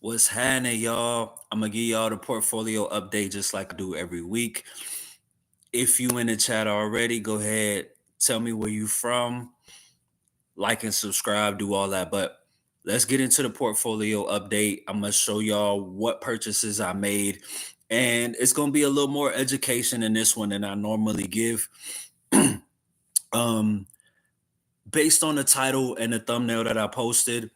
What's happening, y'all? I'm gonna give y'all the portfolio update just like I do every week. If you in the chat already, go ahead, tell me where you from, like and subscribe, do all that. But let's get into the portfolio update. I'm gonna show y'all what purchases I made, and it's gonna be a little more education in this one than I normally give. um, Based on the title and the thumbnail that I posted,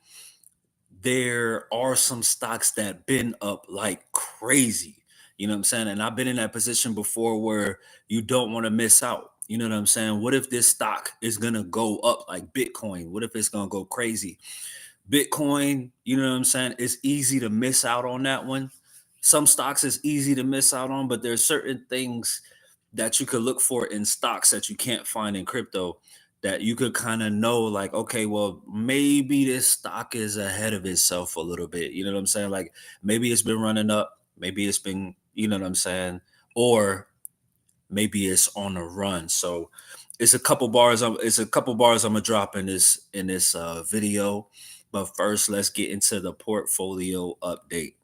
there are some stocks that been up like crazy. You know what I'm saying? And I've been in that position before where you don't want to miss out. You know what I'm saying? What if this stock is gonna go up like Bitcoin? What if it's gonna go crazy? Bitcoin, you know what I'm saying? It's easy to miss out on that one. Some stocks is easy to miss out on, but there's certain things that you could look for in stocks that you can't find in crypto that you could kind of know like, okay, well, maybe this stock is ahead of itself a little bit. You know what I'm saying? Like maybe it's been running up, maybe it's been, you know what I'm saying? Or maybe it's on a run. So it's a couple bars I'm gonna drop in this video. But first, let's get into the portfolio update.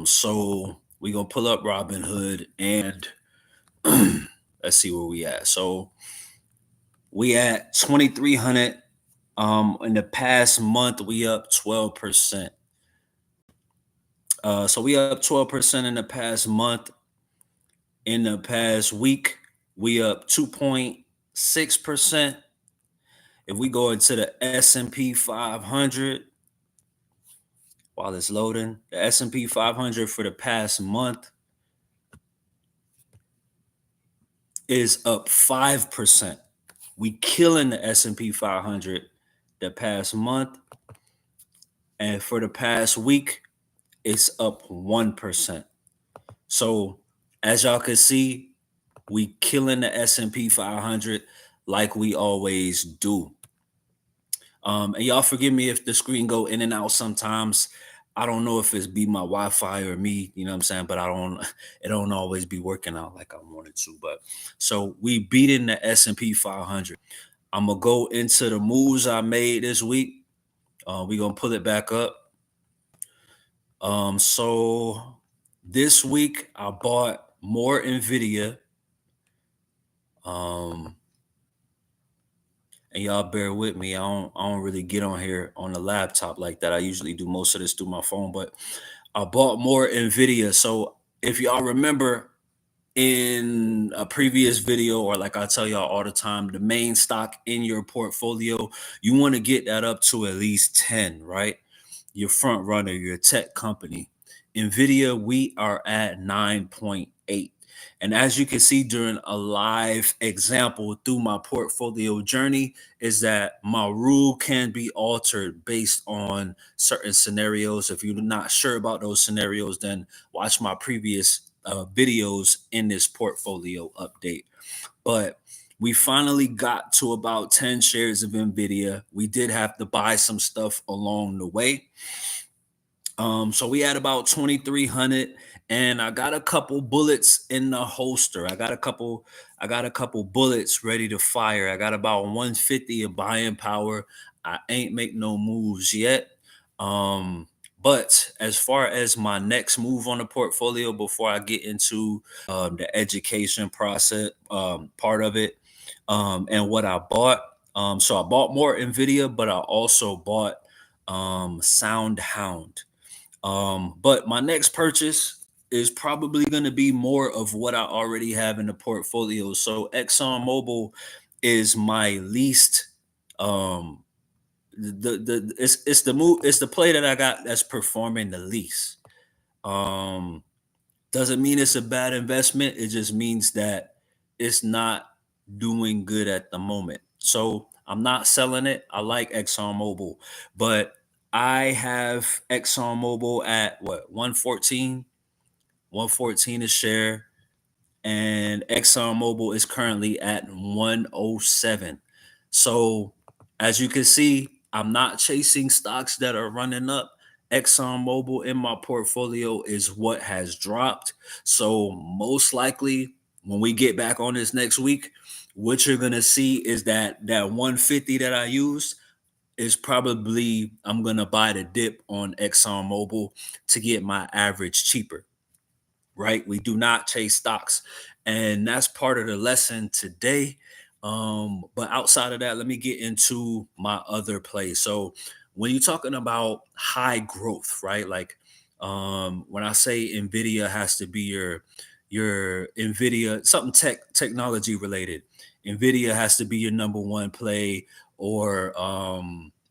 So we gonna pull up Robinhood and let's see where we at. So we at 2,300. In the past month, we up 12%. So we up 12% in the past month. In the past week, we up 2.6%. If we go into the S&P 500, while it's loading, the S&P 500 for the past month is up 5%. We killing the S&P 500 the past month, and for the past week, it's up 1%. So as y'all can see, we killing the S&P 500 like we always do. And y'all forgive me if the screen go in and out sometimes. I don't know if it's be my Wi-Fi or me, you know what I'm saying? But it don't always be working out like I wanted to. But so we beating the S&P 500. I'm gonna go into the moves I made this week. We're gonna pull it back up. So this week I bought more Nvidia. Um, and y'all bear with me. I don't really get on here on the laptop like that. I usually do most of this through my phone, but I bought more Nvidia. So if y'all remember in a previous video, or like I tell y'all all the time, the main stock in your portfolio, you want to get that up to at least 10, right? Your front runner, your tech company. Nvidia, we are at 9.8. And as you can see during a live example through my portfolio journey, is that my rule can be altered based on certain scenarios. If you're not sure about those scenarios, then watch my previous videos in this portfolio update. But we finally got to about 10 shares of Nvidia. We did have to buy some stuff along the way. So we had about 2,300, and I got a couple bullets in the holster. I got a couple bullets ready to fire. I got about 150 of buying power. I ain't make no moves yet. But as far as my next move on the portfolio before I get into the education process part of it, and what I bought. So I bought more Nvidia, but I also bought SoundHound. But my next purchase is probably going to be more of what I already have in the portfolio. So ExxonMobil is my least it's the move, it's the play that I got that's performing the least. Um doesn't mean it's a bad investment. It just means that it's not doing good at the moment. So I'm not selling it. I like ExxonMobil, but I have ExxonMobil at what, 114, 114 a share, and ExxonMobil is currently at 107. So as you can see, I'm not chasing stocks that are running up. ExxonMobil in my portfolio is what has dropped. So most likely when we get back on this next week, what you're gonna see is that 150 that I used, is probably I'm gonna buy the dip on ExxonMobil to get my average cheaper, right? We do not chase stocks. And that's part of the lesson today. But outside of that, let me get into my other play. So when you're talking about high growth, right? Like when I say Nvidia has to be your Nvidia, something technology related. Nvidia has to be your number one play, or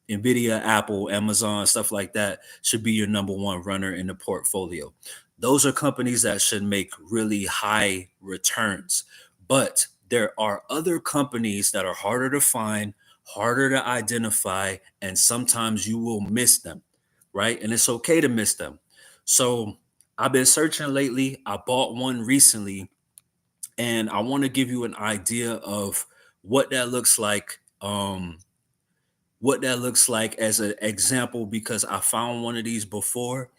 Nvidia, Apple, Amazon, stuff like that should be your number one runner in the portfolio. Those are companies that should make really high returns. But there are other companies that are harder to find, harder to identify, and sometimes you will miss them, right? And it's okay to miss them. So I've been searching lately. I bought one recently, and I want to give you an idea of what that looks like. What that looks like as an example, because I found one of these before,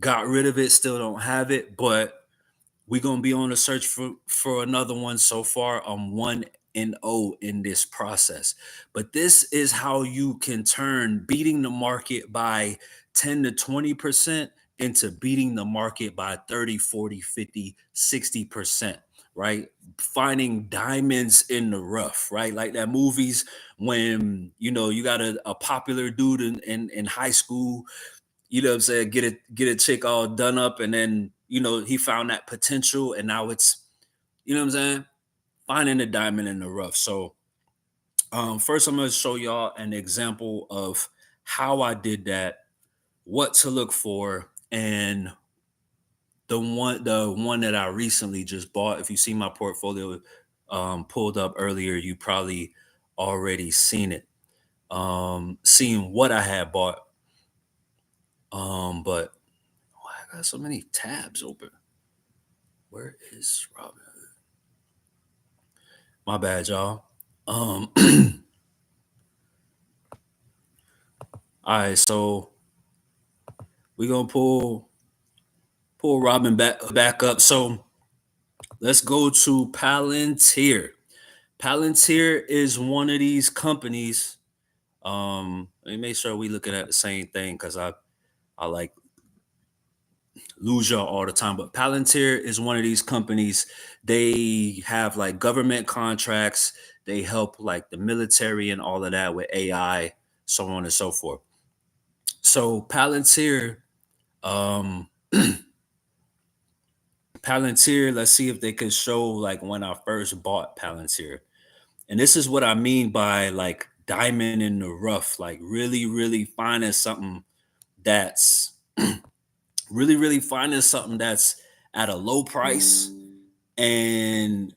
got rid of it, still don't have it, but we're gonna be on the search for another one. So far, I'm 1-0 in this process. But this is how you can turn beating the market by 10 to 20% into beating the market by 30, 40, 50, 60%, right? Finding diamonds in the rough, right? Like that movies when you got a popular dude in high school, what I'm saying, get a chick all done up, and then he found that potential, and now it's what I'm saying, finding a diamond in the rough. So first I'm going to show y'all an example of how I did that, what to look for, and the one that I recently just bought. If you see my portfolio pulled up earlier, you probably already seen it, seen what I had bought. But I got so many tabs open. Where is Robin? My bad, y'all. All right, so we're gonna pull Robin back up. So let's go to Palantir. Palantir is one of these companies. Let me make sure we looking at the same thing, because I like lose y'all all the time. But Palantir is one of these companies. They have like government contracts. They help like the military and all of that with AI, so on and so forth. So um, Palantir. Let's see if they could show like when I first bought Palantir. And this is what I mean by like diamond in the rough, like really, really finding something that's really finding something that's at a low price, and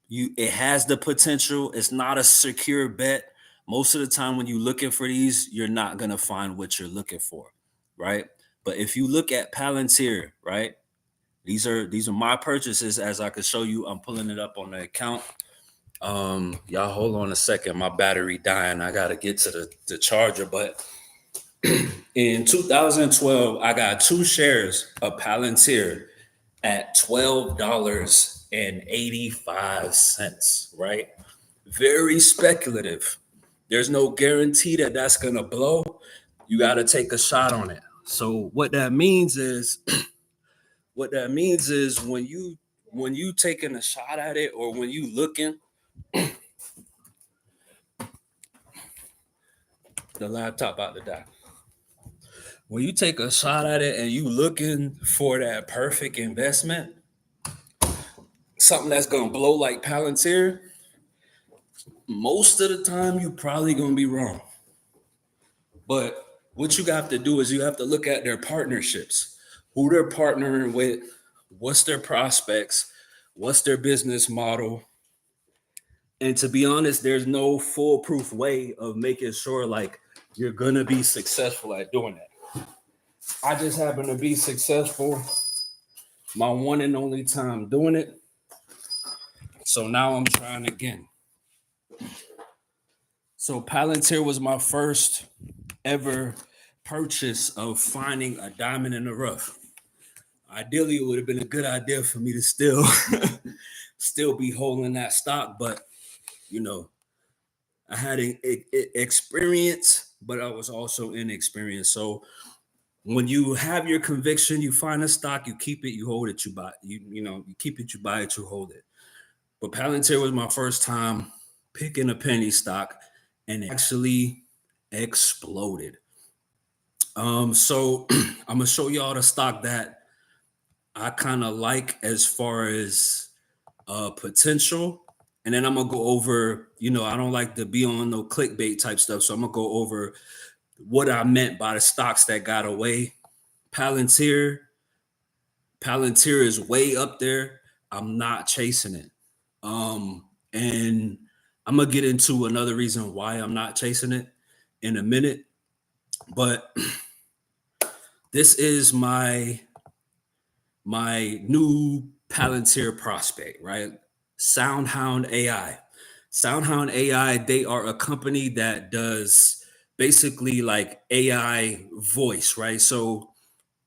it has the potential. It's not a secure bet. Most of the time when you're looking for these, you're not gonna find what you're looking for, right? But if you look at Palantir, right? These are my purchases, as I could show you. I'm pulling it up on the account. Y'all hold on a second. My battery dying. I gotta get to the charger. But in 2012, I got 2 shares of Palantir at $12.85, right? Very speculative. There's no guarantee that that's gonna blow. You got to take a shot on it. So what that means is when you taking a shot at it, or when you looking, the laptop about to die. When you take a shot at it and you looking for that perfect investment, something that's gonna blow like Palantir, most of the time you probably gonna be wrong. But what you have to do is you have to look at their partnerships, who they're partnering with, what's their prospects, what's their business model. And to be honest, there's no foolproof way of making sure like you're gonna be successful at doing that. I just happen to be successful my one and only time doing it. So now I'm trying again. So Palantir was my first ever purchase of finding a diamond in the rough. Ideally, it would have been a good idea for me to still be holding that stock, but you know, I had experience, but I was also inexperienced. So when you have your conviction, you find a stock, you keep it, you hold it, you buy, you keep it, you buy it, you hold it. But Palantir was my first time picking a penny stock, and it actually exploded. So I'm gonna show y'all the stock that I kind of like as far as potential. And then I'm gonna go over, I don't like to be on no clickbait type stuff. So I'm gonna go over what I meant by the stocks that got away. Palantir, Palantir is way up there. I'm not chasing it. And I'm gonna get into another reason why I'm not chasing it in a minute. But this is my new Palantir prospect, right? SoundHound AI. SoundHound AI, they are a company that does basically like AI voice, right? So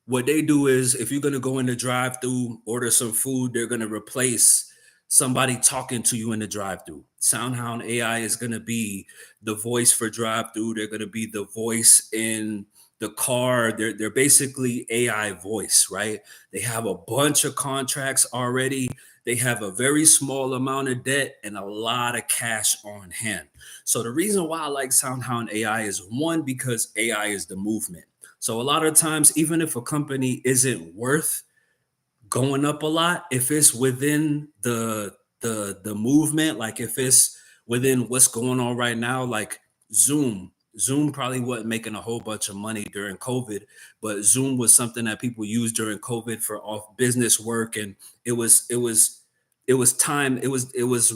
what they do is if you're gonna go in the drive-through, order some food, they're gonna replace somebody talking to you in the drive-through. SoundHound AI is gonna be the voice for drive-through. They're gonna be the voice in the car. They're basically AI voice, right? They have a bunch of contracts already. They have a very small amount of debt and a lot of cash on hand. So the reason why I like SoundHound AI is one, because AI is the movement. So a lot of times, even if a company isn't worth going up a lot, if it's within the movement, like if it's within what's going on right now, like Zoom probably wasn't making a whole bunch of money during COVID, but Zoom was something that people used during COVID for off business work, and it was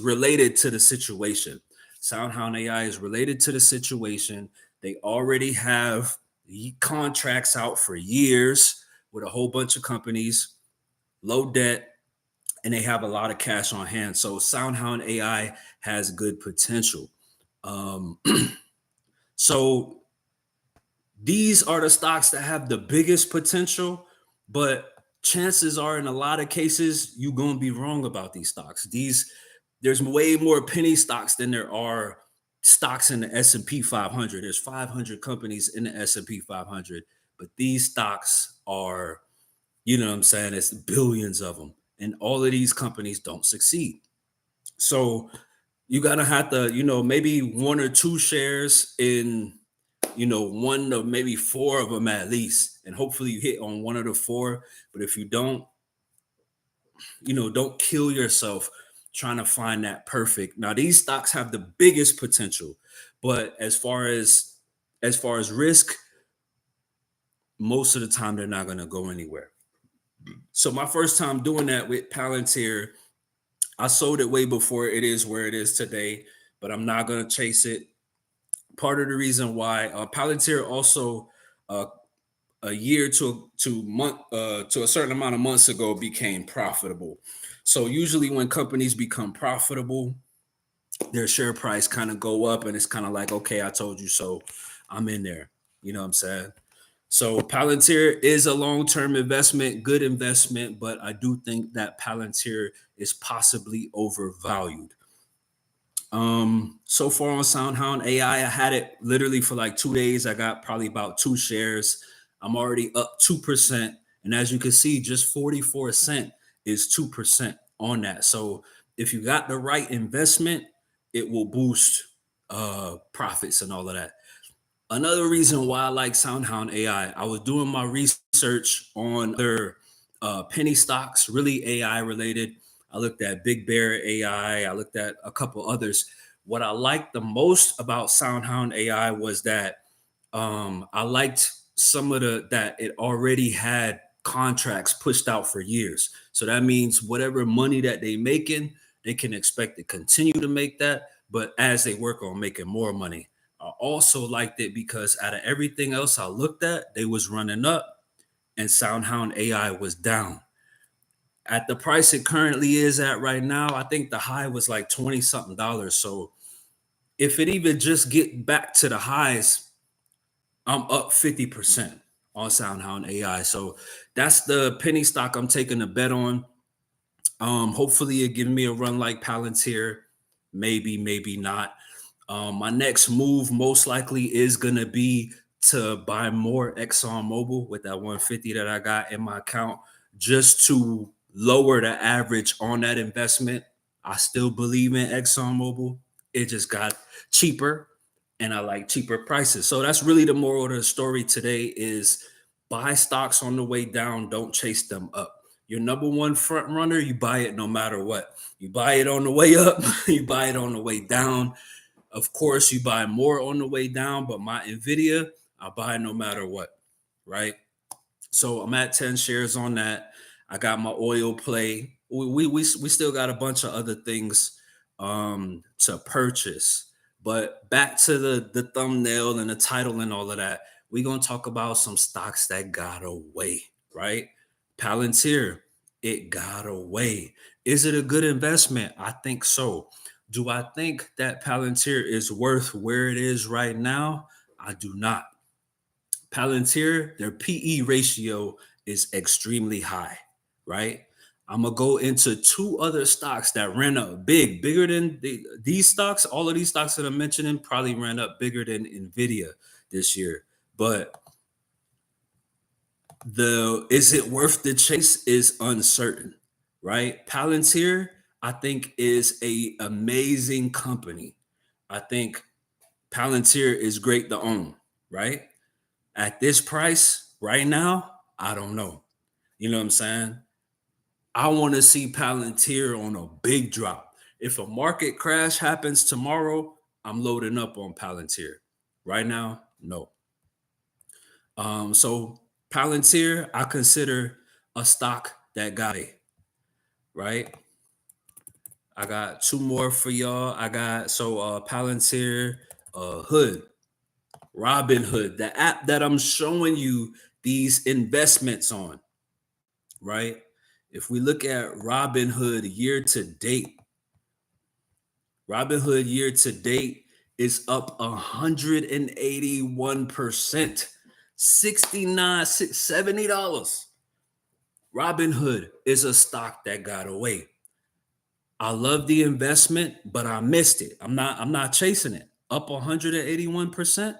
related to the situation. SoundHound AI is related to the situation. They already have contracts out for years with a whole bunch of companies, low debt, and they have a lot of cash on hand. So SoundHound AI has good potential. Um, so these are the stocks that have the biggest potential, but chances are in a lot of cases you're going to be wrong about these stocks. There's way more penny stocks than there are stocks in the S&P 500. There's 500 companies in the S&P 500, but these stocks are, what I'm saying, it's billions of them, and all of these companies don't succeed. So you gotta have to, maybe one or two shares in, one to maybe four of them at least, and hopefully you hit on one of the four. But if you don't, don't kill yourself trying to find that perfect. Now these stocks have the biggest potential, but as far as risk, most of the time they're not going to go anywhere. So my first time doing that with Palantir, I sold it way before it is where it is today, but I'm not going to chase it. Part of the reason why Palantir also uh, a year to a certain amount of months ago became profitable. So usually when companies become profitable, their share price kind of go up, and it's kind of like, okay, I told you so. I'm in there. You know what I'm saying? So Palantir is a long-term investment, good investment, but I do think that Palantir is possibly overvalued. So far on SoundHound AI, I had it literally for like 2 days. I got probably about two shares. I'm already up 2%. And as you can see, just 44 cent is 2% on that. So if you got the right investment, it will boost profits and all of that. Another reason why I like SoundHound AI, I was doing my research on their penny stocks, really AI related. I looked at Big Bear AI. I looked at a couple others. What I liked the most about SoundHound AI was that I liked some of that it already had contracts pushed out for years. So that means whatever money that they making, they can expect to continue to make that. But as they work on making more money, I also liked it because out of everything else I looked at, they was running up and SoundHound AI was down. At the price it currently is at right now, I think the high was like 20 something dollars. So if it even just get back to the highs, I'm up 50% on SoundHound AI. So that's the penny stock I'm taking a bet on. Hopefully it give me a run like Palantir. Maybe, maybe not. My next move most likely is gonna be to buy more ExxonMobil with that 150 that I got in my account, just to lower the average on that investment. I still believe in ExxonMobil. It just got cheaper, and I like cheaper prices. So that's really the moral of the story today: is buy stocks on the way down, don't chase them up. Your number one front runner, you buy it no matter what. You buy it on the way up, you buy it on the way down. Of course, you buy more on the way down, but my Nvidia, I buy no matter what, right? So I'm at 10 shares on that. I got my oil play. We still got a bunch of other things to purchase. But back to the thumbnail and the title and all of that, we're gonna talk about some stocks that got away, right? Palantir, it got away. Is it a good investment? I think so. Do I think that Palantir is worth where it is right now? I do not. Palantir, their PE ratio is extremely high, right? I'm gonna go into two other stocks that ran up bigger than these stocks. All of these stocks that I'm mentioning probably ran up bigger than Nvidia this year. But the is it worth the chase is uncertain, right? Palantir, I think, is a amazing company. I think Palantir is great to own, right? At this price right now, I don't know. You know what I'm saying? I want to see Palantir on a big drop. If a market crash happens tomorrow, I'm loading up on Palantir. Right now, no. So Palantir, I consider a stock that got a right. I got two more for y'all. I got Palantir, Hood, Robinhood, the app that I'm showing you these investments on, right? If we look at Robinhood year to date, Robinhood year to date is up 181%, 69, $70. Robinhood is a stock that got away. I love the investment, but I missed it. I'm not chasing it. Up 181%.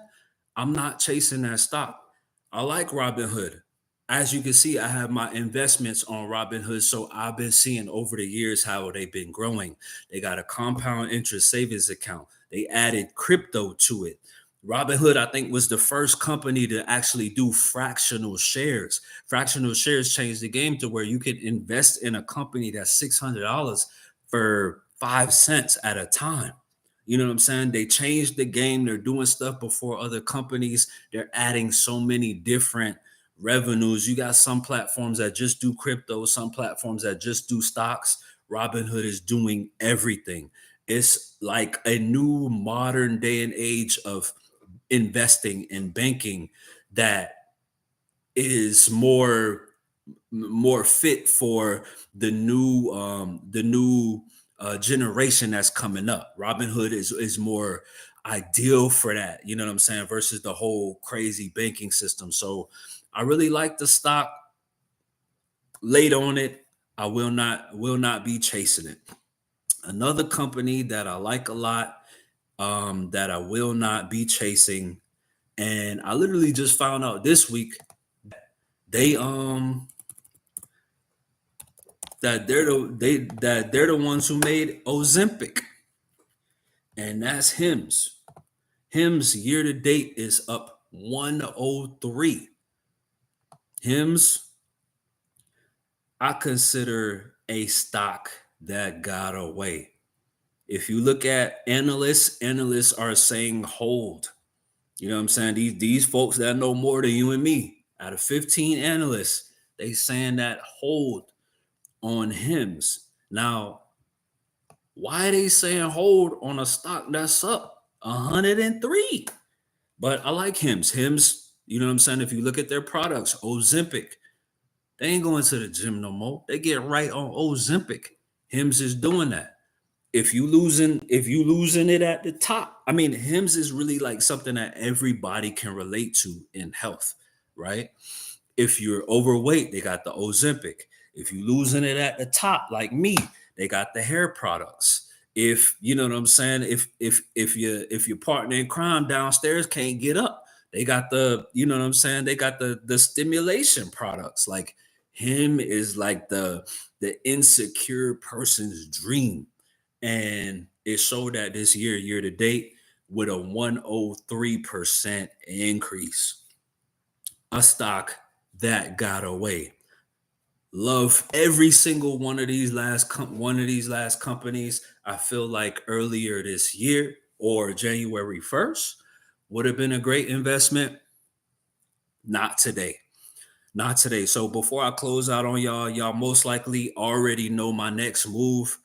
I'm not chasing that stock. I like Robinhood. As you can see, I have my investments on Robinhood. So I've been seeing over the years how they've been growing. They got a compound interest savings account. They added crypto to it. Robinhood, I think, was the first company to actually do fractional shares. Fractional shares changed the game to where you could invest in a company that's $600 for 5 cents at a time. You know what I'm saying? They changed the game. They're doing stuff before other companies. They're adding so many different revenues. You got some platforms that just do crypto, some platforms that just do stocks. Robinhood is doing everything. It's like a new modern day and age of investing and banking that is more fit for the new generation that's coming up. Robinhood is more ideal for that. You know what I'm saying? Versus the whole crazy banking system. So I really like the stock. Late on it. I will not be chasing it. Another company that I like a lot, that I will not be chasing, and I literally just found out this week they that they're the ones who made Ozempic, and that's Hims. Hims year to date is up 103. Hims, I consider a stock that got away. If you look at analysts are saying hold. You know what I'm saying? These folks that know more than you and me, out of 15 analysts, they saying that hold on Hims. Now, why are they saying hold on a stock that's up 103? But I like Hims. Hims, you know what I'm saying? If you look at their products, Ozempic, they ain't going to the gym no more. They get right on Ozempic. Hims is doing that. If you losing it at the top, I mean, Hims is really like something that everybody can relate to in health, right? If you're overweight, they got the Ozempic. If you losing it at the top, like me, they got the hair products. If you know what I'm saying, if your partner in crime downstairs can't get up, they got the, you know what I'm saying, they got the stimulation products. Like him is like the insecure person's dream. And it showed that this year to date, with a 103% increase. A stock that got away. Love every single one of these last companies. I feel like earlier this year or January 1st would have been a great investment. Not today. Not today. So before I close out on y'all most likely already know my next move.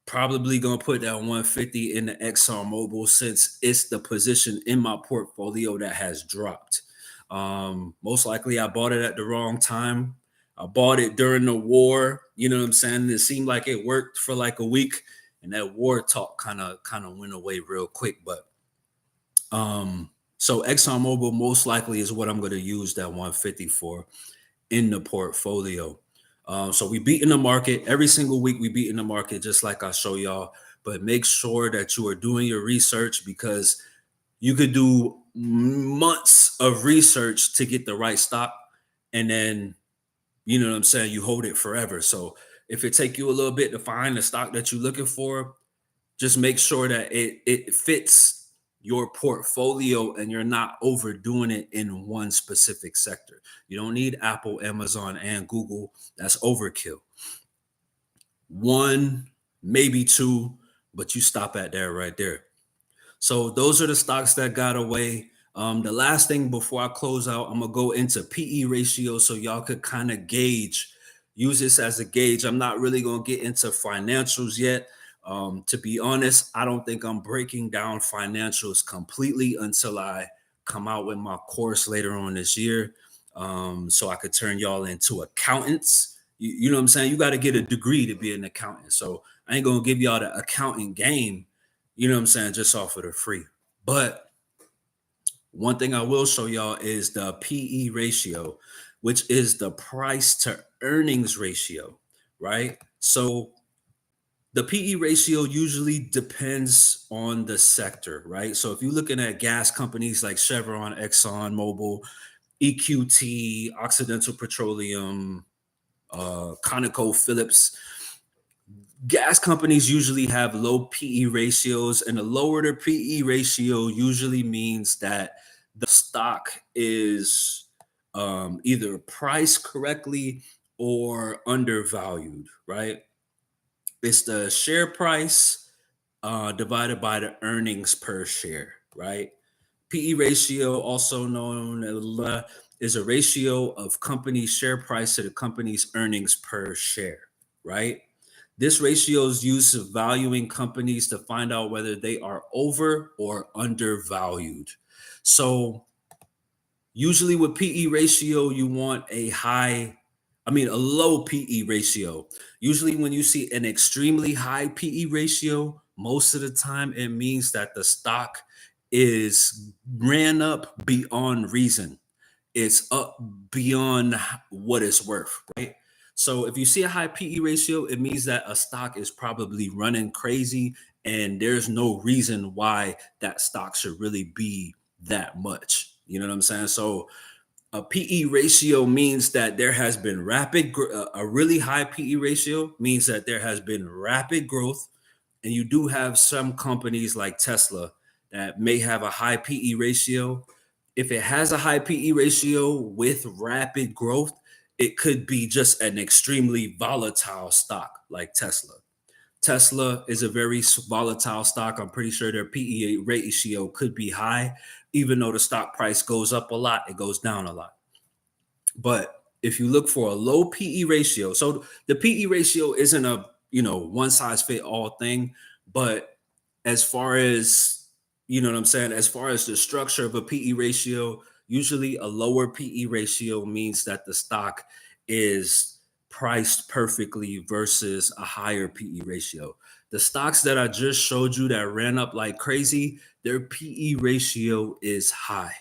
Probably gonna put that 150 in the ExxonMobil, since it's the position in my portfolio that has dropped. Most likely I bought it at the wrong time. I bought it during the war. You know what I'm saying? It seemed like it worked for like a week, and that war talk kind of went away real quick. But so ExxonMobil most likely is what I'm gonna use that 150 for in the portfolio. So we beat in the market every single week. We beat in the market just like I show y'all. But make sure that you are doing your research, because you could do months of research to get the right stock, and then you know what I'm saying, you hold it forever. So if it take you a little bit to find the stock that you're looking for, just make sure that it fits your portfolio and you're not overdoing it in one specific sector. You don't need Apple, Amazon, and Google. That's overkill. One, maybe two, but you stop at there right there. So those are the stocks that got away. The last thing before I close out, I'm gonna go into PE ratio so y'all could kind of gauge, use this as a gauge. I'm not really gonna get into financials yet. To be honest, I don't think I'm breaking down financials completely until I come out with my course later on this year. So I could turn y'all into accountants. You know what I'm saying? You got to get a degree to be an accountant. So I ain't gonna give y'all the accounting game, you know what I'm saying, just off of the free. But one thing I will show y'all is the PE ratio, which is the price to earnings ratio, right? So the PE ratio usually depends on the sector, right? So if you're looking at gas companies like Chevron, Exxon, Mobil, EQT, Occidental Petroleum, ConocoPhillips, gas companies usually have low PE ratios, and the lower the PE ratio usually means that the stock is either priced correctly or undervalued, right? It's the share price divided by the earnings per share, right? PE ratio, also known as, is a ratio of company's share price to the company's earnings per share, right? This ratio is used to valuing companies to find out whether they are over or undervalued. So usually with PE ratio, you want a low PE ratio. Usually when you see an extremely high PE ratio, most of the time it means that the stock is ran up beyond reason. It's up beyond what it's worth, right? So if you see a high PE ratio, it means that a stock is probably running crazy and there's no reason why that stock should really be that much. You know what I'm saying? So a PE ratio means that there has been a really high PE ratio means that there has been rapid growth. And you do have some companies like Tesla that may have a high PE ratio. If it has a high PE ratio with rapid growth, it could be just an extremely volatile stock like Tesla. Tesla is a very volatile stock. I'm pretty sure their PE ratio could be high. Even though the stock price goes up a lot, it goes down a lot. But if you look for a low PE ratio, so the PE ratio isn't a one size fit all thing, but as far as you know what I'm saying, as far as the structure of a PE ratio, usually a lower PE ratio means that the stock is priced perfectly versus a higher PE ratio. The stocks that I just showed you that ran up like crazy, their PE ratio is high.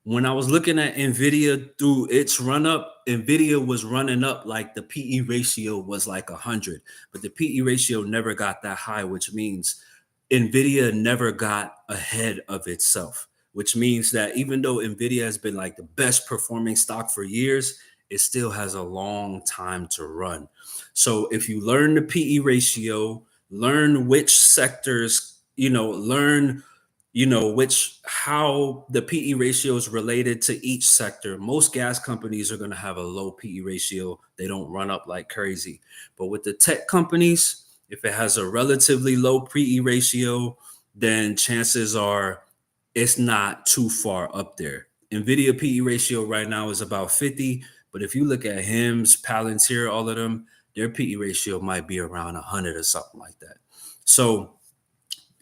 When I was looking at Nvidia through its run up, Nvidia was running up like the PE ratio was like 100, but the PE ratio never got that high, which means Nvidia never got ahead of itself, which means that even though Nvidia has been like the best performing stock for years, it still has a long time to run. So if you learn the PE ratio, learn which sectors, learn which how the PE ratio is related to each sector. Most gas companies are going to have a low PE ratio. They don't run up like crazy. But with the tech companies, if it has a relatively low PE ratio, then chances are it's not too far up there. Nvidia PE ratio right now is about 50, but if you look at HIMS, Palantir, all of them, their PE ratio might be around 100 or something like that. So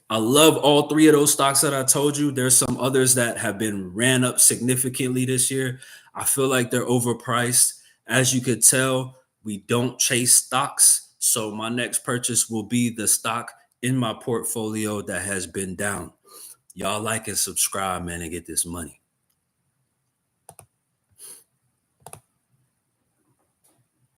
I love all three of those stocks that I told you. There's some others that have been ran up significantly this year. I feel like they're overpriced. As you could tell, we don't chase stocks. So my next purchase will be the stock in my portfolio that has been down. Y'all like and subscribe, man, and get this money.